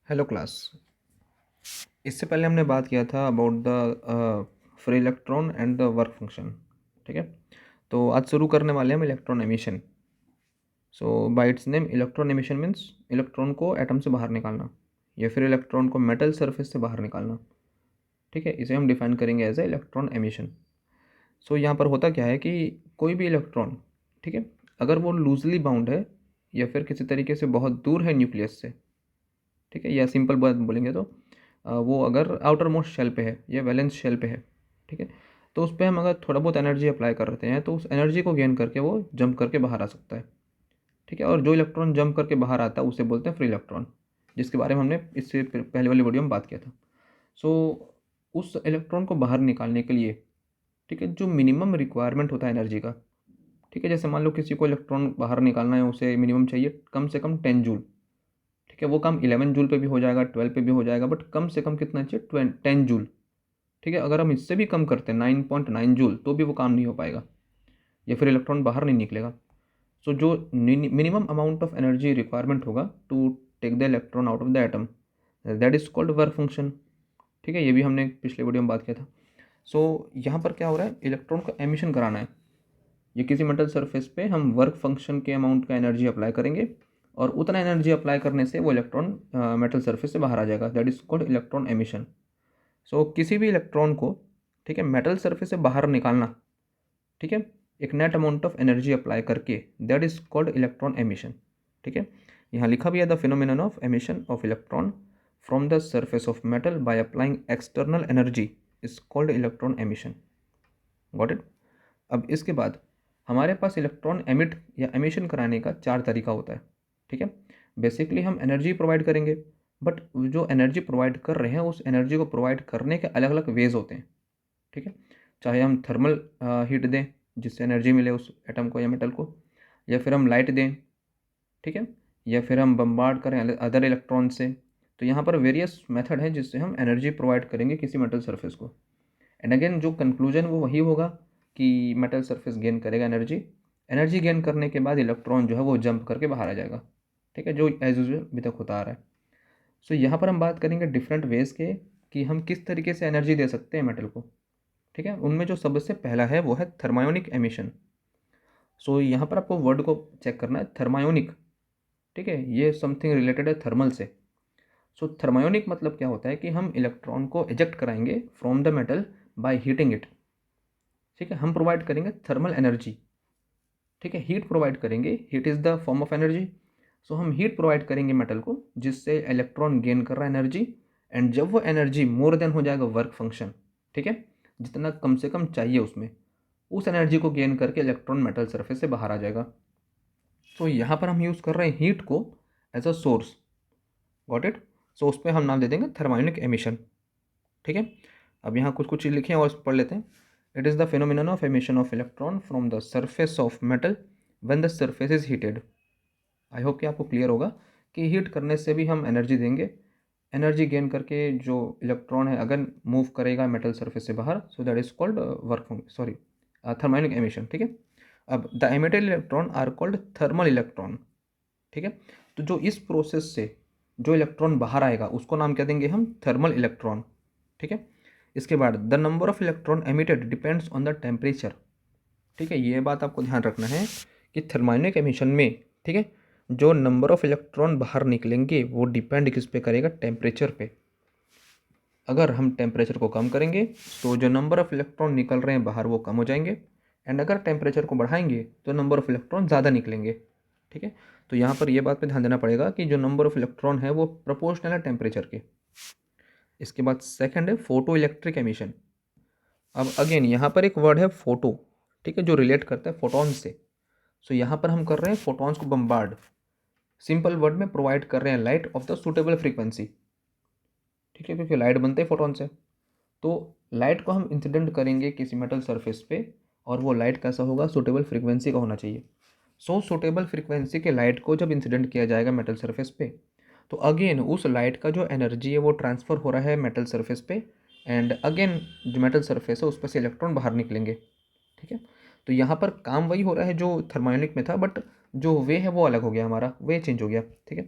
Hello class. इससे पहले हमने बात किया था about the free electron and the work function. ठीक है, तो आज शुरू करने वाले हैं हम electron emission. So bye it's name electron emission means electron को एटम से बाहर निकालना या फिर इलेक्ट्रॉन को मेटल सरफेस से बाहर निकालना। ठीक है, इसे हम डिफाइन करेंगे एज ए इलेक्ट्रॉन एमिशन। सो यहाँ पर होता क्या है कि कोई भी इलेक्ट्रॉन, ठीक है, अगर वो लूजली बाउंड है या फिर किसी तरीके से बहुत दूर है न्यूक्लियस से, ठीक है, या सिंपल बात बोलेंगे तो वो अगर आउटर मोस्ट शेल पे है या वैलेंस शेल पे है, ठीक है, तो उस पर हम अगर थोड़ा बहुत एनर्जी अप्लाई कर रहे हैं तो उस एनर्जी को गेन करके वो जंप करके बाहर आ सकता है। ठीक है, और जो इलेक्ट्रॉन जंप करके बाहर आता है उसे बोलते हैं फ्री इलेक्ट्रॉन, जिसके बारे में हमने इससे पहले वाली वीडियो में बात किया था। सो उस इलेक्ट्रॉन को बाहर निकालने के लिए, ठीक है, जो मिनिमम रिक्वायरमेंट होता है एनर्जी का, ठीक है, जैसे मान लो किसी को इलेक्ट्रॉन बाहर निकालना है, उसे मिनिमम चाहिए कम से कम 10 जूल। ठीक है, वो काम 11 जूल पे भी हो जाएगा, 12 पे भी हो जाएगा, बट कम से कम कितना चाहिए, 10 जूल। ठीक है, अगर हम इससे भी कम करते हैं 9.9 जूल तो भी वो काम नहीं हो पाएगा या फिर इलेक्ट्रॉन बाहर नहीं निकलेगा। सो जो minimum amount of energy requirement होगा to take the electron out of the atom, that is called work function. ठीक है, ये भी हमने पिछले वीडियो में बात किया था। सो यहाँ पर क्या हो रहा है, इलेक्ट्रॉन को एमिशन कराना है। ये किसी मेटल सरफेस पे हम वर्क फंक्शन के अमाउंट का एनर्जी अप्लाई करेंगे और उतना एनर्जी अप्लाई करने से वो इलेक्ट्रॉन मेटल सरफेस से बाहर आ जाएगा, that is called electron emission. So किसी भी इलेक्ट्रॉन को, ठीक है, मेटल सरफेस से बाहर निकालना, ठीक है, एक net amount of energy apply करके, that is called electron emission. ठीक है, यहाँ लिखा भी है the phenomenon of emission of electron from the surface of metal by applying external energy is called electron emission. Got it. अब इसके बाद हमारे पास इलेक्ट्रॉन एमिट या एमिशन कराने का 4 तरीका होता है। ठीक है, बेसिकली हम एनर्जी प्रोवाइड करेंगे, बट जो एनर्जी प्रोवाइड कर रहे हैं उस एनर्जी को प्रोवाइड करने के अलग अलग वेज होते हैं। ठीक है, चाहे हम थर्मल हीट दें जिससे एनर्जी मिले उस एटम को या मेटल को, या फिर हम लाइट दें, ठीक है, या फिर हम बम्बार्ड करें अदर इलेक्ट्रॉन से। तो यहाँ पर वेरियस मेथड हैं जिससे हम एनर्जी प्रोवाइड करेंगे किसी मेटल सरफेस को। एंड अगेन जो कंक्लूजन वो वही होगा कि मेटल सरफेस गेन करेगा एनर्जी। एनर्जी गेन करने के बाद इलेक्ट्रॉन जो है वो जंप करके बाहर आ जाएगा। ठीक है, जो एज यूजल अभी तक होता आ रहा है। सो यहाँ पर हम बात करेंगे डिफरेंट वेज के कि हम किस तरीके से एनर्जी दे सकते हैं मेटल को। ठीक है, उनमें जो सबसे पहला है वो है थर्मायोनिक एमिशन। सो यहाँ पर आपको वर्ड को चेक करना है, थर्मायोनिक। ठीक है, ये समथिंग रिलेटेड है थर्मल से। सो थर्मायोनिक मतलब क्या होता है कि हम इलेक्ट्रॉन को इजेक्ट कराएंगे from the metal by heating it. ठीक है, हम प्रोवाइड करेंगे थर्मल एनर्जी। ठीक है, हीट प्रोवाइड करेंगे, heat is the form of energy. So हम हीट प्रोवाइड करेंगे मेटल को जिससे इलेक्ट्रॉन गेन कर रहा है एनर्जी। एंड जब वो एनर्जी मोर देन हो जाएगा वर्क फंक्शन, ठीक है, जितना कम से कम चाहिए उसमें, उस एनर्जी को गेन करके इलेक्ट्रॉन मेटल सरफेस से बाहर आ जाएगा। तो यहाँ पर हम यूज़ कर रहे हैं हीट को as a source. Got it. So उस पर हम नाम दे देंगे थर्मायोनिक एमिशन। ठीक है, अब यहाँ कुछ कुछ लिखे हैं और पढ़ लेते हैं। It is the phenomenon of emission of electron from the surface of metal when the surface is heated. I hope कि आपको क्लियर होगा कि हीट करने से भी हम एनर्जी देंगे। एनर्जी गेन करके जो इलेक्ट्रॉन है अगर मूव करेगा मेटल सरफेस से बाहर, so that is called thermionic emission. ठीक है, अब the emitted electron are called thermal electron. ठीक है, तो जो इस प्रोसेस से जो इलेक्ट्रॉन बाहर आएगा उसको नाम क्या देंगे हम, थर्मल इलेक्ट्रॉन। ठीक है, इसके बाद the number of electron emitted depends on the temperature. ठीक है, ये बात आपको ध्यान रखना है कि थर्मायोनिक एमिशन में, ठीक है, जो नंबर ऑफ इलेक्ट्रॉन बाहर निकलेंगे वो डिपेंड किस पे करेगा, टेम्परेचर पे। अगर हम टेम्परेचर को कम करेंगे तो जो नंबर ऑफ इलेक्ट्रॉन निकल रहे हैं बाहर वो कम हो जाएंगे। एंड अगर टेम्परेचर को बढ़ाएंगे तो नंबर ऑफ इलेक्ट्रॉन ज़्यादा निकलेंगे। ठीक है, तो यहाँ पर ये बात पे ध्यान देना पड़ेगा कि जो नंबर ऑफ इलेक्ट्रॉन है वो प्रोपोर्शनल है टेम्परेचर के। इसके बाद सेकंड है फोटो इलेक्ट्रिक एमिशन। अब अगेन यहाँ पर एक वर्ड है फोटो, ठीक है, जो रिलेट करता है फोटॉन से। सो यहाँ पर हम कर रहे हैं फोटॉन्स को बम्बार्ड, सिंपल वर्ड में प्रोवाइड कर रहे हैं light of the suitable frequency. ठीक है, क्योंकि लाइट बनते हैं फोटॉन से। तो लाइट को हम इंसिडेंट करेंगे किसी मेटल सरफेस पे और वो लाइट कैसा होगा, सुटेबल फ्रीक्वेंसी का होना चाहिए। सो सुटेबल फ्रीक्वेंसी के लाइट को जब इंसिडेंट किया जाएगा मेटल सरफेस पे, तो अगेन उस लाइट का जो एनर्जी है वो ट्रांसफ़र हो रहा है मेटल सरफेस पे। एंड अगेन जो मेटल सरफेस है उस पर से इलेक्ट्रॉन बाहर निकलेंगे। ठीक है, तो यहाँ पर काम वही हो रहा है जो थर्मायोनिक में था, बट जो वे है वो अलग हो गया, हमारा वे चेंज हो गया। ठीक है,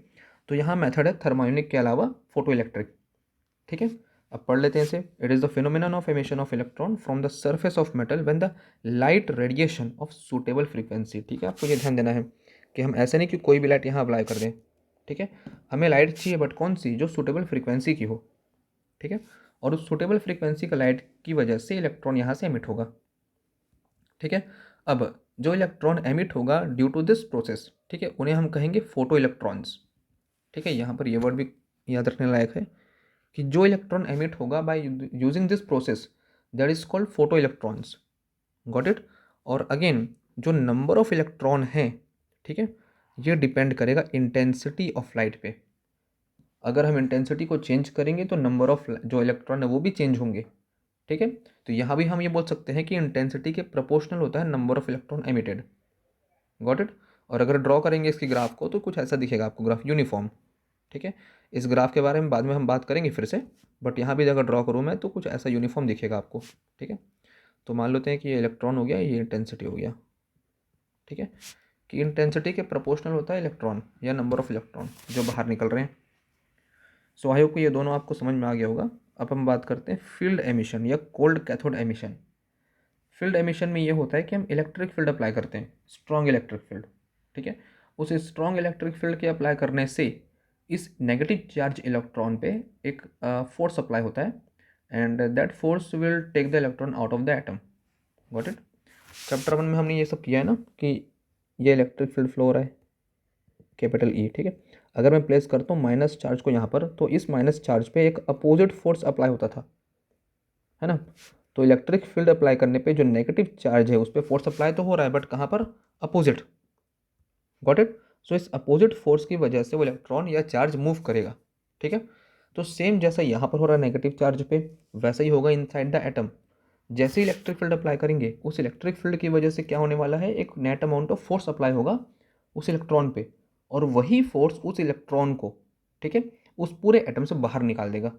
तो यहाँ मेथड है थर्मोयोनिक के अलावा फोटो इलेक्ट्रिक। ठीक है, अब पढ़ लेते हैं इसे। It is the phenomenon of emission of electron from the surface of metal when the light radiation of suitable frequency. ठीक है, आपको ये ध्यान देना है कि हम ऐसे नहीं कि कोई भी लाइट यहाँ अप्लाई कर दें। ठीक है, हमें लाइट चाहिए बट कौन सी, जो सूटेबल फ्रीक्वेंसी की हो। ठीक है, और उस सूटेबल फ्रीक्वेंसी का लाइट की वजह से इलेक्ट्रॉन यहाँ से एमिट होगा। ठीक है, अब जो इलेक्ट्रॉन एमिट होगा ड्यू टू दिस प्रोसेस, ठीक है, उन्हें हम कहेंगे फोटो इलेक्ट्रॉन्स। ठीक है, यहाँ पर ये वर्ड भी याद रखने लायक है कि जो इलेक्ट्रॉन एमिट होगा by using this process that is called photo electrons. Got it. और अगेन जो नंबर ऑफ इलेक्ट्रॉन है, ठीक है, ये डिपेंड करेगा इंटेंसिटी ऑफ लाइट पे। अगर हम इंटेंसिटी को चेंज करेंगे तो नंबर ऑफ जो इलेक्ट्रॉन है वो भी चेंज होंगे। ठीक है, तो यहाँ भी हम ये बोल सकते हैं कि इंटेंसिटी के प्रोपोर्शनल होता है number of electron emitted. Got it. और अगर ड्रॉ करेंगे इसकी ग्राफ को तो कुछ ऐसा दिखेगा आपको, ग्राफ यूनिफॉर्म। ठीक है, इस ग्राफ के बारे में बाद में हम बात करेंगे फिर से, बट यहाँ भी अगर ड्रॉ करूँ मैं तो कुछ ऐसा यूनिफॉर्म दिखेगा आपको। ठीक है, तो मान लेते हैं कि ये इलेक्ट्रॉन हो गया, ये इंटेंसिटी हो गया। ठीक है, कि इंटेंसिटी के प्रोपोर्शनल होता है इलेक्ट्रॉन या नंबर ऑफ इलेक्ट्रॉन जो बाहर निकल रहे हैं। सो आई होप को ये दोनों आपको समझ में आ गया होगा। अब हम बात करते हैं फील्ड एमिशन या cold cathode emission. Field emission में ये होता है कि हम इलेक्ट्रिक फील्ड अप्लाई करते हैं, स्ट्रॉन्ग इलेक्ट्रिक फील्ड। ठीक है, उस स्ट्रॉन्ग इलेक्ट्रिक फील्ड के अप्लाई करने से इस नेगेटिव चार्ज इलेक्ट्रॉन पे एक फोर्स अप्लाई होता है and that force will take the electron out of the atom. Got it. Chapter 1 में हमने ये सब किया है ना कि ये इलेक्ट्रिक फील्ड फ्लो हो रहा है, कैपिटल ई। ठीक है, अगर मैं प्लेस करता हूँ माइनस चार्ज को यहाँ पर, तो इस माइनस चार्ज पे एक अपोजिट फोर्स अप्लाई होता था, है ना। तो इलेक्ट्रिक फील्ड अप्लाई करने पे जो नेगेटिव चार्ज है उस पर फोर्स अप्लाई तो हो रहा है बट कहाँ पर, अपोजिट। Got it. सो इस अपोजिट फोर्स की वजह से वो इलेक्ट्रॉन या चार्ज मूव करेगा। ठीक है, तो सेम जैसा यहाँ पर हो रहा है नेगेटिव चार्ज पे, वैसा ही होगा इनसाइड द एटम। जैसे ही इलेक्ट्रिक फील्ड अप्लाई करेंगे उस इलेक्ट्रिक फील्ड की वजह से क्या होने वाला है, एक net amount of force apply होगा उस इलेक्ट्रॉन पे, और वही फोर्स उस इलेक्ट्रॉन को, ठीक है, उस पूरे एटम से बाहर निकाल देगा।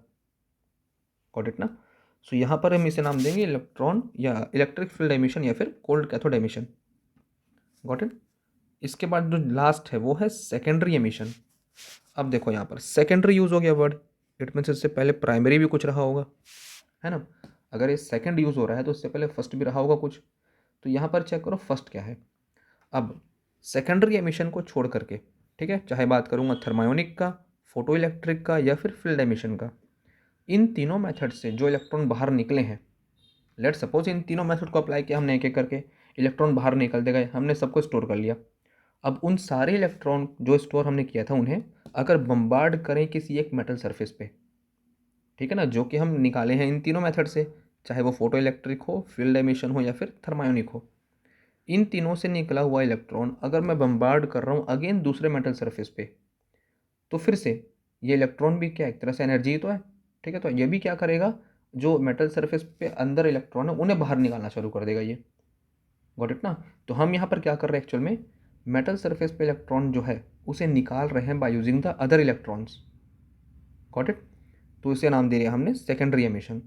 गॉट इट ना। सो यहाँ पर हम इसे नाम देंगे इलेक्ट्रॉन या इलेक्ट्रिक फील्ड एमिशन या फिर cold cathode emission. Got it. इसके बाद जो लास्ट है वो है सेकेंडरी एमिशन। अब देखो यहाँ पर सेकेंडरी यूज हो गया वर्ड, इट मीन्स इससे पहले प्राइमरी भी कुछ रहा होगा, है ना। अगर ये सेकेंड यूज हो रहा है तो इससे पहले फर्स्ट भी रहा होगा कुछ। तो यहाँ पर चेक करो फर्स्ट क्या है। अब सेकेंडरी एमिशन को छोड़ करके, ठीक है, चाहे बात करूँगा थर्मायोनिक का, फोटो इलेक्ट्रिक का या फिर फील्ड एमिशन का, इन तीनों मेथड से जो इलेक्ट्रॉन बाहर निकले हैं, लेट सपोज इन तीनों मेथड को अप्लाई किया हमने एक एक करके, इलेक्ट्रॉन बाहर निकलते गए, हमने सबको स्टोर कर लिया। अब उन सारे इलेक्ट्रॉन जो स्टोर हमने किया था उन्हें अगर बम्बार्ड करें किसी एक मेटल सरफेस पे, ठीक है ना, जो कि हम निकाले हैं इन तीनों मेथड से, चाहे वो फोटो इलेक्ट्रिक हो, फील्ड एमिशन हो या फिर थर्मायोनिक हो, इन तीनों से निकला हुआ इलेक्ट्रॉन अगर मैं बम्बार्ड कर रहा हूँ अगेन दूसरे मेटल सरफेस पे, तो फिर से ये इलेक्ट्रॉन भी क्या, एक तरह से एनर्जी तो है। ठीक है, तो ये भी क्या करेगा, जो मेटल सरफेस पे अंदर इलेक्ट्रॉन है उन्हें बाहर निकालना शुरू कर देगा ये। गॉट इट ना। तो हम यहाँ पर क्या कर रहे हैं एक्चुअल में, मेटल सरफेस पे इलेक्ट्रॉन जो है उसे निकाल रहे हैं by using the other electrons. Got it. तो इसे नाम दे रहे हैं हमने सेकेंडरी एमिशन।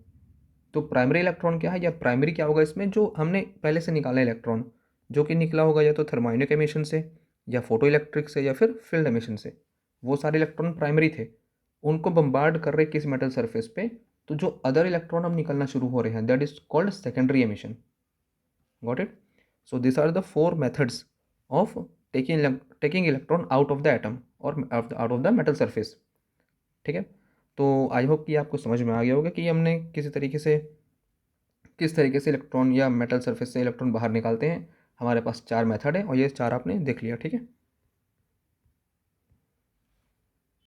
तो प्राइमरी इलेक्ट्रॉन क्या है, या प्राइमरी क्या होगा इसमें, जो हमने पहले से निकाला इलेक्ट्रॉन, जो कि निकला होगा या तो थर्मायोनिक एमिशन से या फोटो इलेक्ट्रिक से या फिर फील्ड एमिशन से, वो सारे इलेक्ट्रॉन प्राइमरी थे, उनको बम्बार्ड कर रहे किस मेटल सरफेस पे, तो जो अदर इलेक्ट्रॉन अब निकलना शुरू हो रहे हैं that is called secondary emission. Got it. So this are the 4 methods of taking electron out of the atom और out of the metal surface. ठीक है, तो आई होप कि आपको समझ में आ गया होगा कि हमने किस तरीके से इलेक्ट्रॉन या मेटल सरफेस से इलेक्ट्रॉन बाहर निकालते हैं। हमारे पास 4 मेथड है और ये 4 आपने देख लिया। ठीक है।